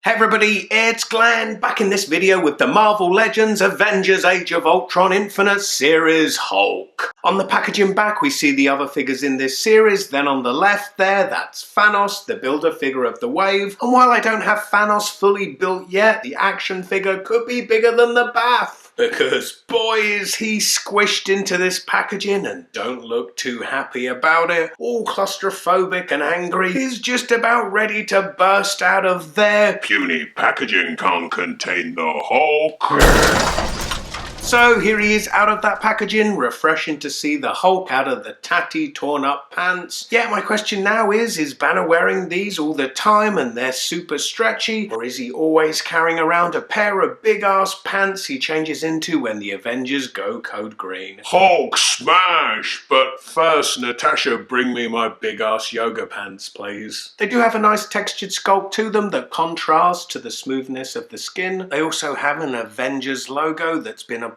Hey everybody, it's Glenn, back in this video with the Marvel Legends Avengers Age of Ultron Infinite Series Hulk. On the packaging back we see the other figures in this series, then on the left there, that's Thanos, the builder figure of the wave. And while I don't have Thanos fully built yet, the action figure could be bigger than the bath. Because boy is he squished into this packaging and don't look too happy about it. All claustrophobic and angry. He's just about ready to burst out of there. Puny packaging can't contain the Hulk. So here he is out of that packaging, refreshing to see the Hulk out of the tatty, torn up pants. Yeah, my question now is Banner wearing these all the time and they're super stretchy? Or is he always carrying around a pair of big ass pants he changes into when the Avengers go code green? Hulk smash! But first, Natasha, bring me my big ass yoga pants, please. They do have a nice textured sculpt to them that contrasts to the smoothness of the skin. They also have an Avengers logo that's been applied.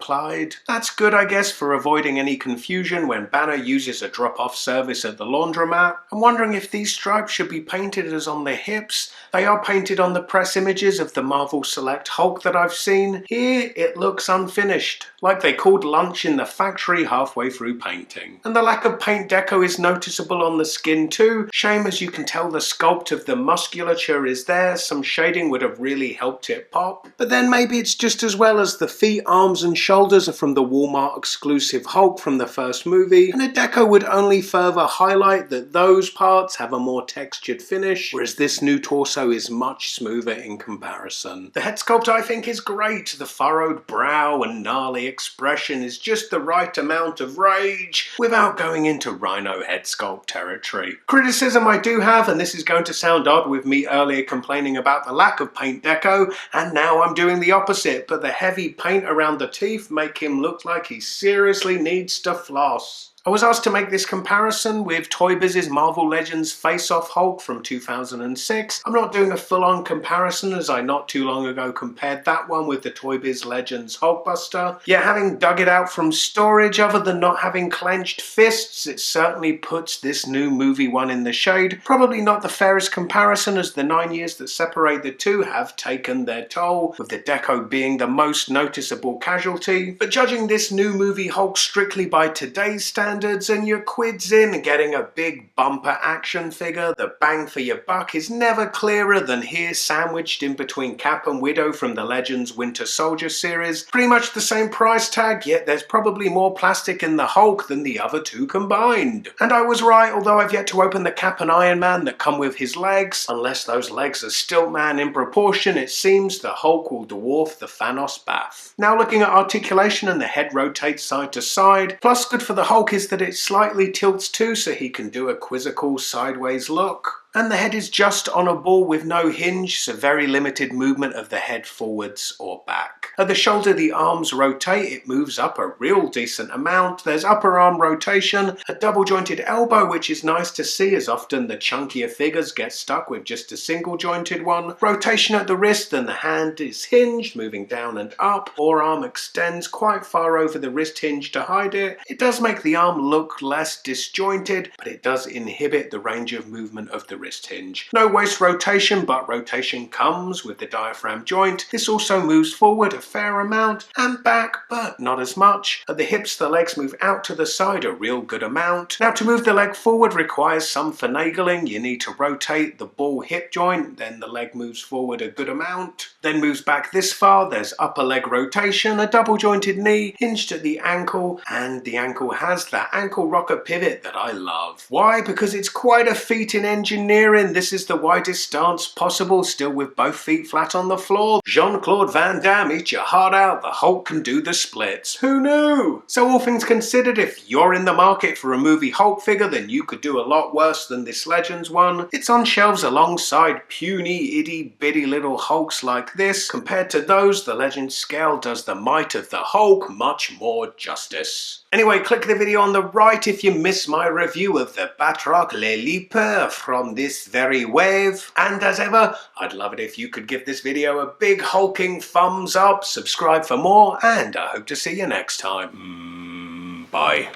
That's good, I guess, for avoiding any confusion when Banner uses a drop-off service at the laundromat. I'm wondering if these stripes should be painted as on the hips. They are painted on the press images of the Marvel Select Hulk that I've seen. Here, it looks unfinished, like they called lunch in the factory halfway through painting. And the lack of paint deco is noticeable on the skin too. Shame, as you can tell the sculpt of the musculature is there. Some shading would have really helped it pop. But then maybe it's just as well as the feet, arms and shoulders are from the Walmart exclusive Hulk from the first movie, and a deco would only further highlight that those parts have a more textured finish, whereas this new torso is much smoother in comparison. The head sculpt I think is great. The furrowed brow and gnarly expression is just the right amount of rage without going into Rhino head sculpt territory. Criticism I do have, and this is going to sound odd with me earlier complaining about the lack of paint deco, and now I'm doing the opposite, but the heavy paint around the teeth make him look like he seriously needs to floss. I was asked to make this comparison with Toy Biz's Marvel Legends Face-Off Hulk from 2006. I'm not doing a full-on comparison as I not too long ago compared that one with the Toy Biz Legends Hulkbuster. Yet having dug it out from storage, other than not having clenched fists, it certainly puts this new movie one in the shade. Probably not the fairest comparison as the 9 years that separate the two have taken their toll, with the deco being the most noticeable casualty. But judging this new movie Hulk strictly by today's standards, and your quids in getting a big bumper action figure, the bang for your buck is never clearer than here sandwiched in between Cap and Widow from the Legends Winter Soldier series. Pretty much the same price tag, yet there's probably more plastic in the Hulk than the other two combined. And I was right, although I've yet to open the Cap and Iron Man that come with his legs. Unless those legs are Stiltman in proportion, it seems the Hulk will dwarf the Thanos bath. Now looking at articulation, and the head rotates side to side, plus good for the Hulk is that it slightly tilts too so he can do a quizzical sideways look. And the head is just on a ball with no hinge, so very limited movement of the head forwards or back. At the shoulder the arms rotate, it moves up a real decent amount. There's upper arm rotation, a double jointed elbow which is nice to see as often the chunkier figures get stuck with just a single jointed one. Rotation at the wrist and the hand is hinged, moving down and up. Forearm extends quite far over the wrist hinge to hide it. It does make the arm look less disjointed, but it does inhibit the range of movement of the wrist hinge. No waist rotation, but rotation comes with the diaphragm joint. This also moves forward a fair amount and back, but not as much. At the hips the legs move out to the side a real good amount. Now to move the leg forward requires some finagling. You need to rotate the ball hip joint, then the leg moves forward a good amount, then moves back this far. There's upper leg rotation, a double jointed knee hinged at the ankle, and the ankle has that ankle rocker pivot that I love. Why? Because it's quite a feat in engineering. This is the widest stance possible, still with both feet flat on the floor. Jean-Claude Van Damme, eat your heart out, the Hulk can do the splits. Who knew? So all things considered, if you're in the market for a movie Hulk figure, then you could do a lot worse than this Legends one. It's on shelves alongside puny, itty-bitty little Hulks like this. Compared to those, the Legends scale does the might of the Hulk much more justice. Anyway, click the video on the right if you missed my review of the Batroc Le Leaper from this very wave. And as ever, I'd love it if you could give this video a big hulking thumbs up, subscribe for more, and I hope to see you next time. Bye.